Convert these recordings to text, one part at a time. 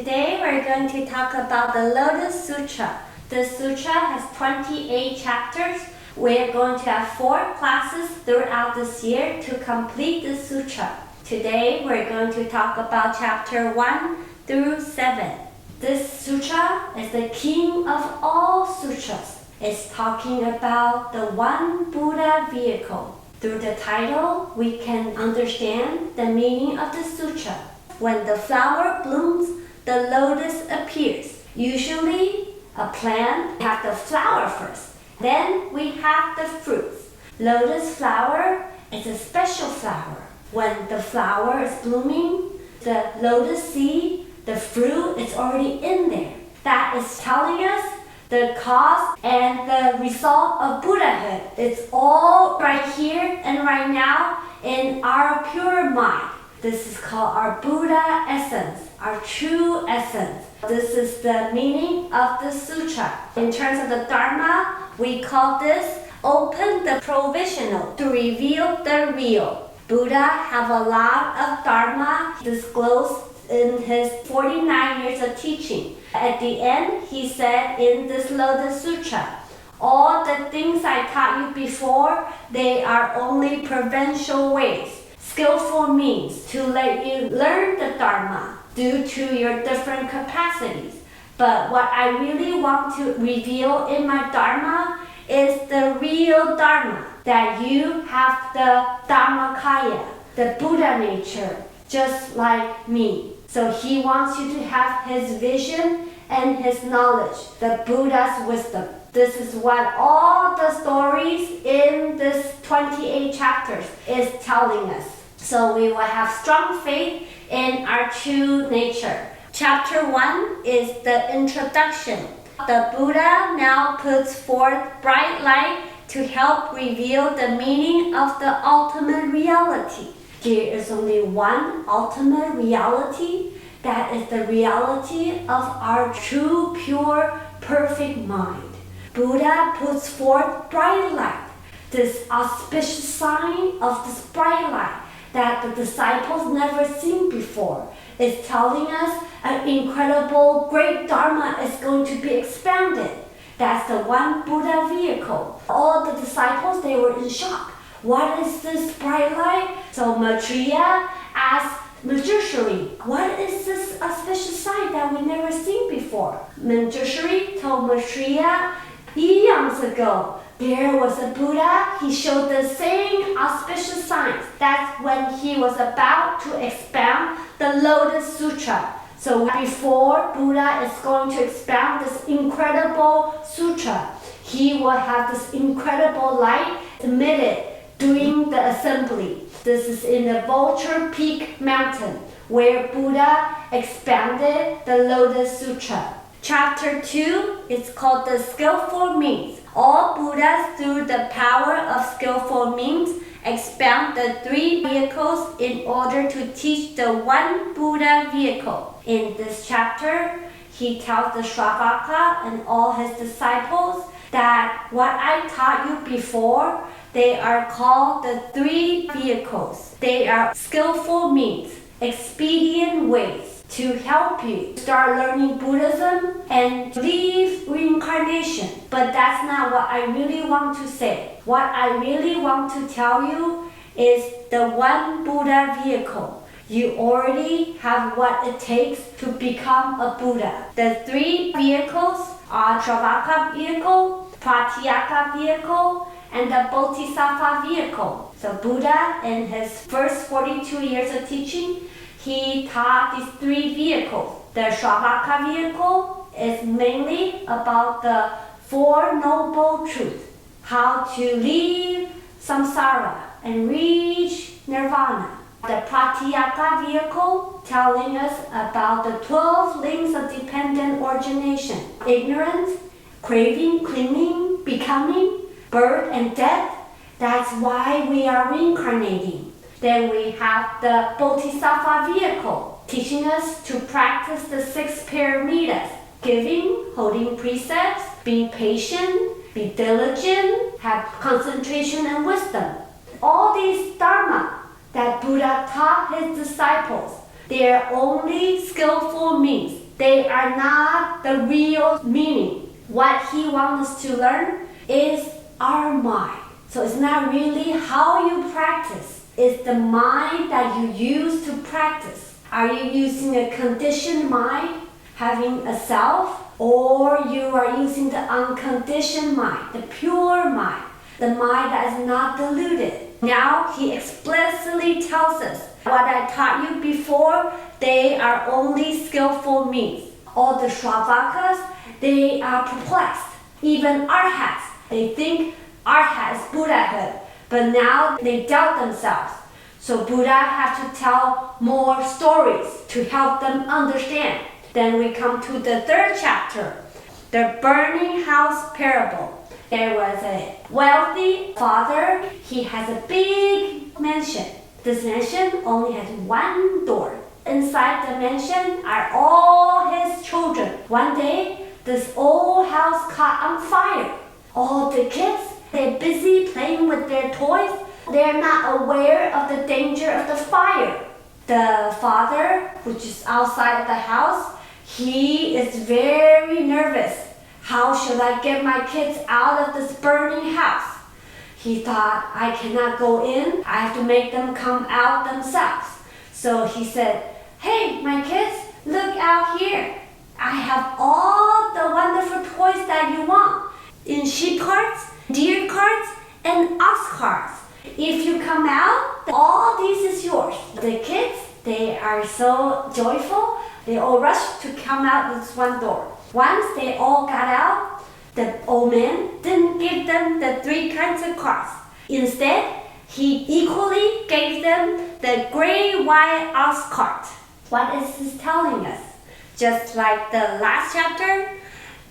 Today we're going to talk about the Lotus Sutra. The sutra has 28 chapters. We're going to have 4 classes throughout this year to complete the sutra. Today we're going to talk about chapter 1 through 7. This sutra is the king of all sutras. It's talking about the one Buddha vehicle. Through the title, we can understand the meaning of the sutra. When the flower blooms, the lotus appears. Usually, a plant has the flower first. Then we have the fruits. Lotus flower is a special flower. When the flower is blooming, the lotus seed, the fruit is already in there. That is telling us the cause and the result of Buddhahood. It's all right here and right now in our pure mind. This is called our Buddha essence, our true essence. This is the meaning of the sutra. In terms of the Dharma, we call this open the provisional to reveal the real. Buddha have a lot of Dharma disclosed in his 49 years of teaching. At the end, he said in this Lotus Sutra, all the things I taught you before, they are only provincial ways. Skillful means to let you learn the Dharma due to your different capacities. But what I really want to reveal in my Dharma is the real Dharma, that you have the Dharmakaya, the Buddha nature, just like me. So he wants you to have his vision and his knowledge, the Buddha's wisdom. This is what all the stories in this 28 chapters is telling us. So we will have strong faith in our true nature. Chapter 1 is the introduction. The Buddha now puts forth bright light to help reveal the meaning of the ultimate reality. There is only one ultimate reality. That is the reality of our true, pure, perfect mind. Buddha puts forth bright light, this auspicious sign of this bright light that the disciples never seen before. It's telling us an incredible, great Dharma is going to be expanded. That's the one Buddha vehicle. All the disciples, they were in shock. What is this bright light? So Maitreya asked Manjushri, what is this auspicious sign that we never seen before? Manjushri told Maitreya, eons ago, there was a Buddha. He showed the same auspicious signs. That's when he was about to expound the Lotus Sutra. So before Buddha is going to expound this incredible sutra, he will have this incredible light emitted during the assembly. This is in the Vulture Peak Mountain, where Buddha expanded the Lotus Sutra. Chapter 2 is called the Skillful Means. All Buddhas, through the power of skillful means, expound the 3 vehicles in order to teach the one Buddha vehicle. In this chapter, he tells the Shravaka and all his disciples that what I taught you before, they are called the 3 vehicles. They are skillful means, expedient ways to help you start learning Buddhism and leave reincarnation. But that's not what I really want to say. What I really want to tell you is the one Buddha vehicle. You already have what it takes to become a Buddha. The 3 vehicles are Shravaka vehicle, Pratyeka vehicle, and the Bodhisattva vehicle. So Buddha, in his first 42 years of teaching, he taught these 3 vehicles. The Shravaka vehicle is mainly about the 4 noble truths. How to leave samsara and reach nirvana. The Pratyeka vehicle telling us about the 12 links of dependent origination. Ignorance, craving, clinging, becoming, birth and death. That's why we are reincarnating. Then we have the Bodhisattva vehicle, teaching us to practice the 6 paramitas: giving, holding precepts, being patient, be diligent, have concentration and wisdom. All these Dharma that Buddha taught his disciples, they are only skillful means. They are not the real meaning. What he wants us to learn is our mind. So it's not really how you practice. It's the mind that you use to practice. Are you using a conditioned mind, having a self, or you are using the unconditioned mind, the pure mind, the mind that is not deluded? Now he explicitly tells us, what I taught you before, they are only skillful means. All the Shravakas, they are perplexed. Even arhats, they think arhat is Buddhahood, but now they doubt themselves. So Buddha had to tell more stories to help them understand. Then we come to the third chapter, the burning house parable. There was a wealthy father. He has a big mansion. This mansion only has one door. Inside the mansion are all his children. One day, this old house caught on fire. All the kids, they're busy playing with their toys. They're not aware of the danger of the fire. The father, which is outside of the house, he is very nervous. How should I get my kids out of this burning house? He thought, I cannot go in. I have to make them come out themselves. So he said, hey, my kids, look out here. I have all the wonderful toys that you want in sheep carts, deer carts, and ox carts. If you come out, all this is yours. The kids, they are so joyful. They all rush to come out this one door. Once they all got out, the old man didn't give them the 3 kinds of carts. Instead, he equally gave them the gray-white ox cart. What is this telling us? Just like the last chapter,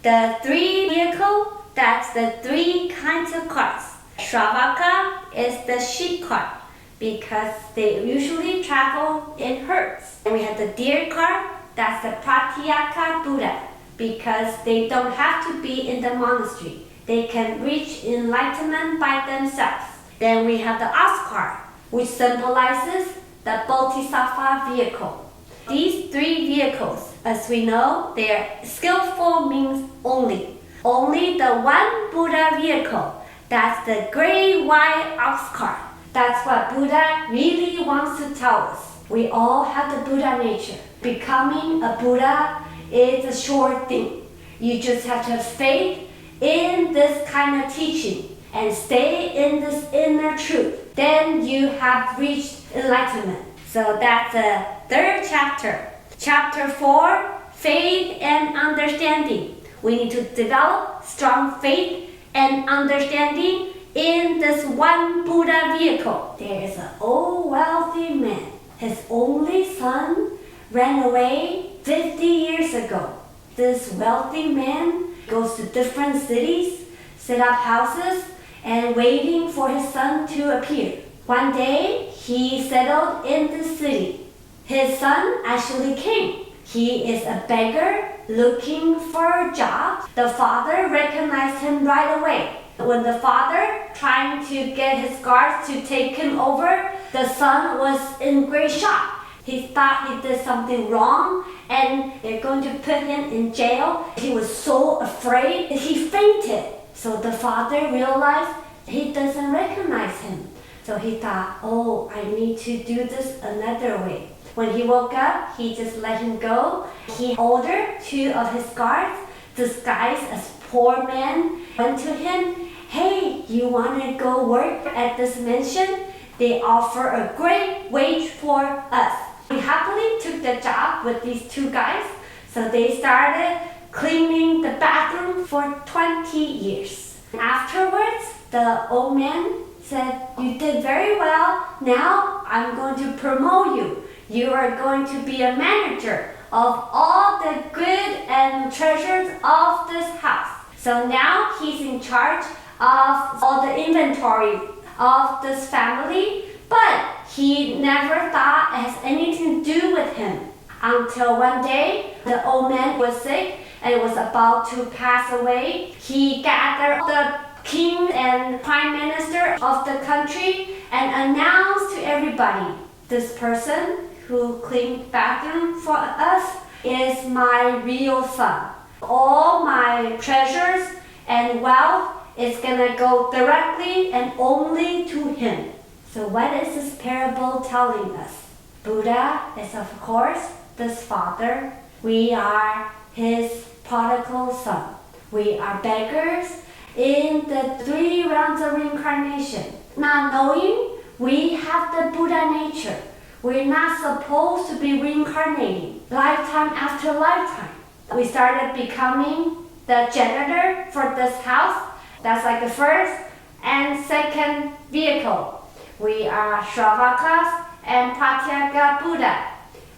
the 3 vehicle, that's the 3 kinds of carts. Shravaka is the sheep cart because they usually travel in herds. And we have the deer cart, that's the Pratyeka Buddha, because they don't have to be in the monastery. They can reach enlightenment by themselves. Then we have the ox cart, which symbolizes the Bodhisattva vehicle. These 3 vehicles, as we know, they are skillful means only. Only the one Buddha vehicle, that's the gray-white ox cart. That's what Buddha really wants to tell us. We all have the Buddha nature. Becoming a Buddha is a sure thing. You just have to have faith in this kind of teaching and stay in this inner truth. Then you have reached enlightenment. So that's the 3rd chapter. Chapter 4, faith and understanding. We need to develop strong faith and understanding in this one Buddha vehicle. There is an old wealthy man. His only son ran away 50 years ago. This wealthy man goes to different cities, set up houses, and waiting for his son to appear. One day, he settled in the city. His son actually came. He is a beggar looking for a job. The father recognized him right away. When the father trying to get his guards to take him over, the son was in great shock. He thought he did something wrong and they're going to put him in jail. He was so afraid, he fainted. So the father realized he doesn't recognize him. So he thought, oh, I need to do this another way. When he woke up, he just let him go. He ordered 2 of his guards, disguised as poor men, went to him. Hey, you want to go work at this mansion? They offer a great wage for us. He happily took the job with these 2 guys. So they started cleaning the bathroom for 20 years. Afterwards, the old man said, you did very well. Now I'm going to promote you. You are going to be a manager of all the good and treasures of this house. So now he's in charge of all the inventory of this family, but he never thought it has anything to do with him. Until one day, the old man was sick and was about to pass away. He gathered the king and prime minister of the country and announced to everybody, this person who cleaned bathroom for us, is my real son. All my treasures and wealth is gonna go directly and only to him. So what is this parable telling us? Buddha is of course this father. We are his prodigal son. We are beggars in the 3 rounds of reincarnation. Not knowing we have the Buddha nature. We're not supposed to be reincarnating lifetime after lifetime. We started becoming the janitor for this house. That's like the first and second vehicle. We are Shravakas and Pratyeka Buddha.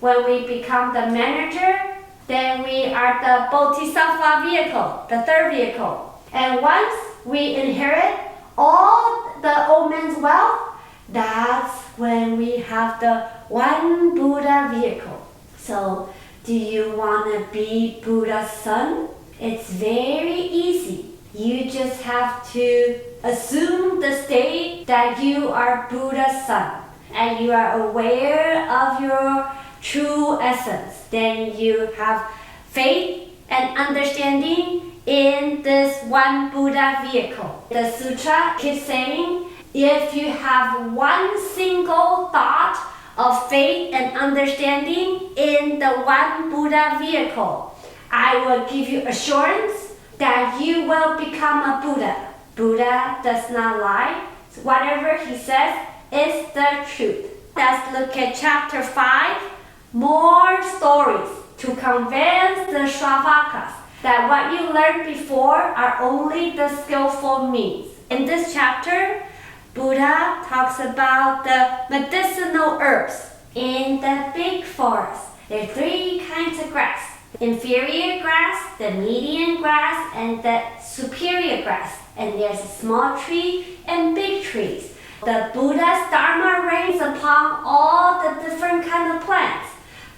When we become the manager, then we are the Bodhisattva vehicle, the third vehicle. And once we inherit all the old man's wealth, that's when we have the one Buddha vehicle. So, do you want to be Buddha's son? It's very easy. You just have to assume the state that you are Buddha's son and you are aware of your true essence. Then you have faith and understanding in this one Buddha vehicle. The sutra keeps saying, if you have one single thought of faith and understanding in the one Buddha vehicle, I will give you assurance that you will become a Buddha. Buddha does not lie. Whatever he says is the truth. Let's look at chapter 5. More stories to convince the Shravakas that what you learned before are only the skillful means. In this chapter, Buddha talks about the medicinal herbs in the big forest. There are 3 kinds of grass. Inferior grass, the median grass, and the superior grass. And there's a small tree and big trees. The Buddha's Dharma reigns upon all the different kind of plants.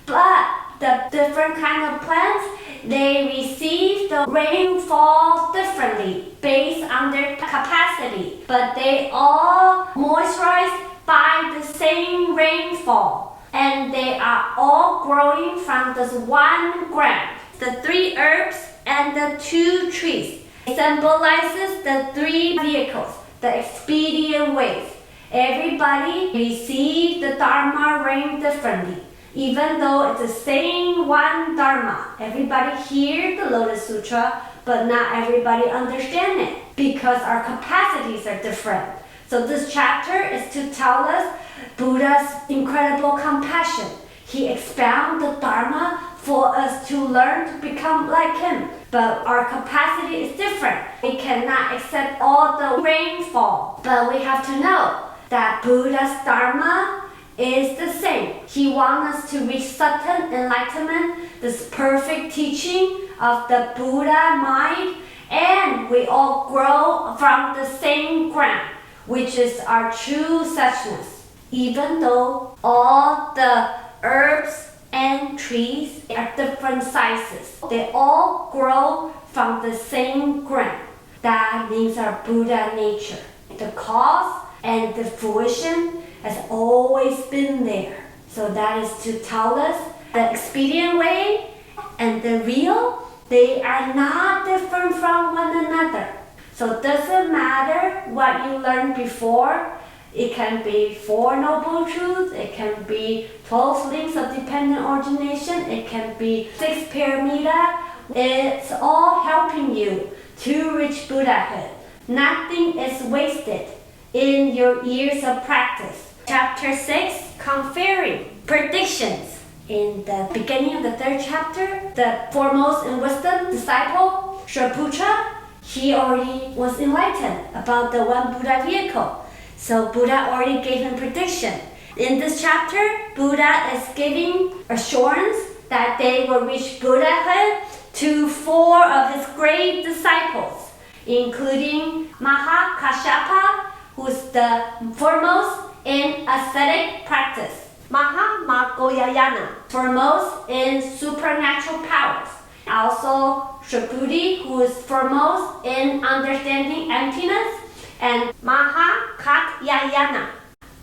But the different kind of plants, they receive the rainfall differently based on their capacity. But they all moisturize by the same rainfall. And they are all growing from this one ground. The 3 herbs and the 2 trees symbolizes the 3 vehicles, the expedient ways. Everybody receives the Dharma rain differently. Even though it's the same one Dharma. Everybody hears the Lotus Sutra, but not everybody understands it because our capacities are different. So this chapter is to tell us Buddha's incredible compassion. He expounds the Dharma for us to learn to become like him. But our capacity is different. We cannot accept all the rainfall. But we have to know that Buddha's Dharma is the same. He wants us to reach certain enlightenment, this perfect teaching of the Buddha mind, and we all grow from the same ground, which is our true suchness. Even though all the herbs and trees are different sizes, they all grow from the same ground. That means our Buddha nature. The cause and the fruition has always been there. So that is to tell us the expedient way and the real, they are not different from one another. So it doesn't matter what you learned before. It can be 4 Noble Truths, it can be 12 links of dependent origination, it can be 6 Paramita. It's all helping you to reach Buddhahood. Nothing is wasted in your years of practice. Chapter 6, Conferring, predictions. In the beginning of the 3rd chapter, the foremost in wisdom disciple, Shriputra, he already was enlightened about the one Buddha vehicle. So Buddha already gave him prediction. In this chapter, Buddha is giving assurance that they will reach Buddhahood to 4 of his great disciples, including Mahakashyapa, who's the foremost in ascetic practice, Mahamagoyayana, foremost in supernatural powers, also Shriputi, who is foremost in understanding emptiness, and Mahakatyayana,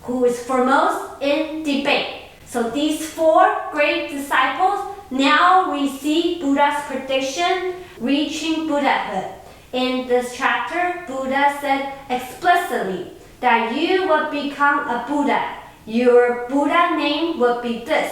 who is foremost in debate. So these 4 great disciples Now we see Buddha's prediction reaching Buddhahood. In this chapter, Buddha said explicitly that you will become a Buddha. Your Buddha name will be this,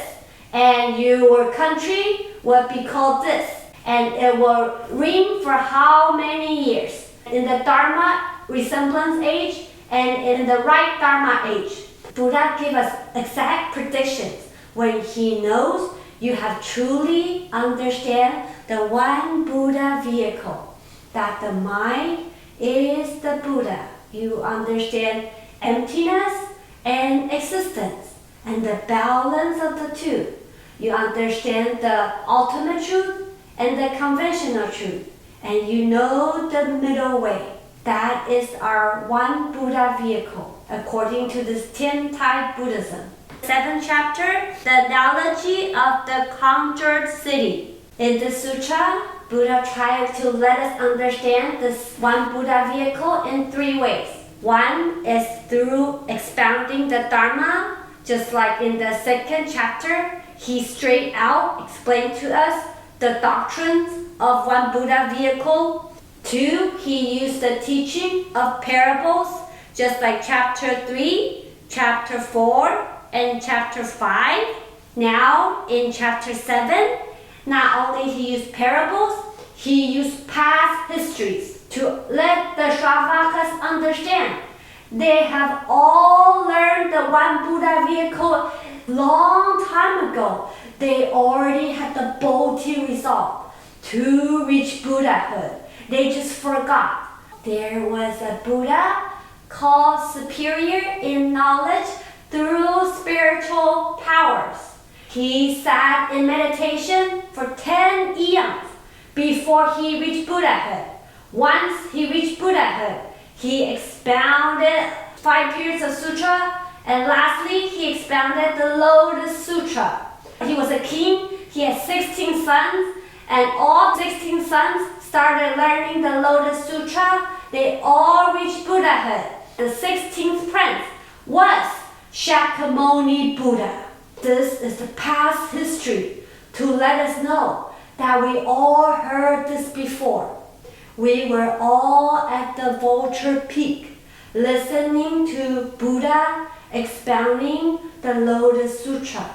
and your country will be called this, and it will reign for how many years? In the Dharma resemblance age and in the right Dharma age. Buddha gave us exact predictions when he knows you have truly understand the one Buddha vehicle, that the mind is the Buddha. You understand emptiness and existence and the balance of the two. You understand the ultimate truth and the conventional truth, and you know the middle way. That is our one Buddha vehicle, according to this Tian-Tai Buddhism. 7th chapter, the analogy of the conjured city. In the sutra, Buddha tried to let us understand this one Buddha vehicle in 3 ways. One is through expounding the Dharma, just like in the 2nd chapter, he straight out explained to us the doctrines of one Buddha vehicle. 2, he used the teaching of parables, just like chapter 3, chapter 4, and chapter 5. Now, in chapter 7, not only he used parables, he used past histories to let the Shravakas understand. They have all learned the one Buddha vehicle long time ago. They already had the boldty resolve to reach Buddhahood. They just forgot. There was a Buddha called superior in knowledge through spiritual powers. He sat in meditation for 10 eons before he reached Buddhahood. Once he reached Buddhahood, he expounded 5 periods of sutra, and lastly, he expounded the Lotus Sutra. He was a king, he had 16 sons, and all 16 sons started learning the Lotus Sutra. They all reached Buddhahood. The 16th prince was Shakyamuni Buddha. This is the past history to let us know that we all heard this before. We were all at the Vulture Peak, listening to Buddha expounding the Lotus Sutra.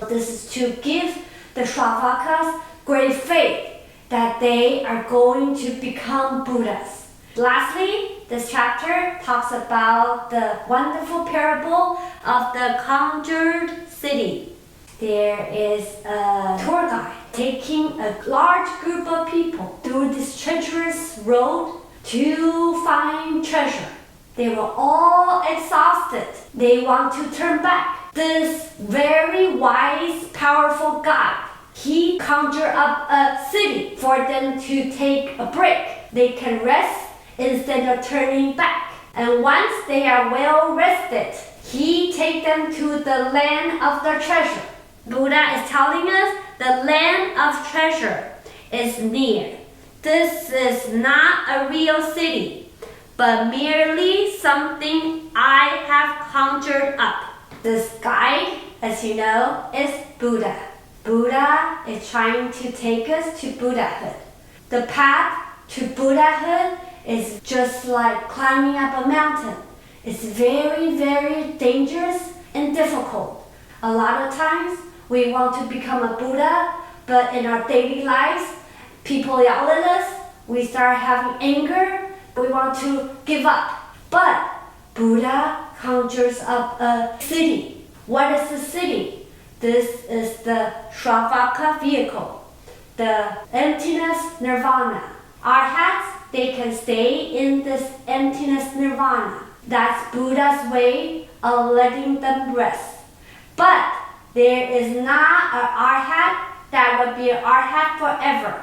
This is to give the Shravakas great faith that they are going to become Buddhas. Lastly, this chapter talks about the wonderful parable of the conjured city. There is a tour guide taking a large group of people through this treacherous road to find treasure. They were all exhausted. They want to turn back. This very wise, powerful guide, he conjured up a city for them to take a break. They can rest instead of turning back. And once they are well rested, he takes them to the land of the treasure. Buddha is telling us the land of treasure is near. This is not a real city, but merely something I have conjured up. This guide, as you know, is Buddha. Buddha is trying to take us to Buddhahood. The path to Buddhahood is just like climbing up a mountain. It's very, very dangerous and difficult. A lot of times we want to become a Buddha, but in our daily lives, people yell at us, we start having anger, we want to give up. But Buddha conjures up a city. What is the city? This is the Shravaka vehicle, the emptiness nirvana. Arhats, they can stay in this emptiness nirvana. That's Buddha's way of letting them rest. But there is not an arhat that will be an arhat forever.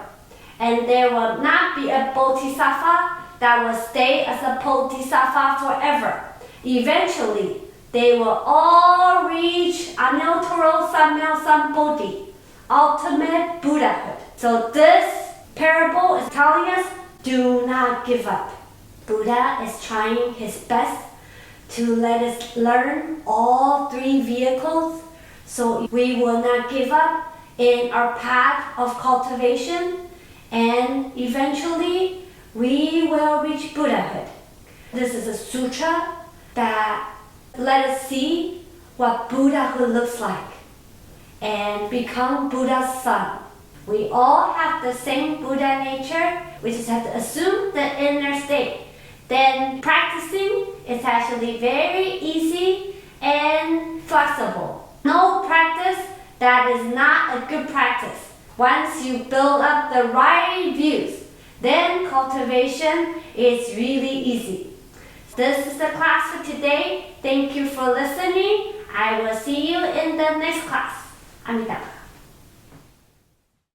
And there will not be a bodhisattva that will stay as a bodhisattva forever. Eventually, they will all reach Aniltaro Sammyo Sambodhi, ultimate Buddhahood. So this parable is telling us, do not give up. Buddha is trying his best to let us learn all 3 vehicles, so we will not give up in our path of cultivation, and eventually we will reach Buddhahood. This is a sutra that let us see what Buddhahood looks like and become Buddha's son. We all have the same Buddha nature. We just have to assume the inner state. Then practicing is actually very easy and flexible. No practice that is not a good practice. Once you build up the right views, then cultivation is really easy. This is the class for today. Thank you for listening. I will see you in the next class. Amida.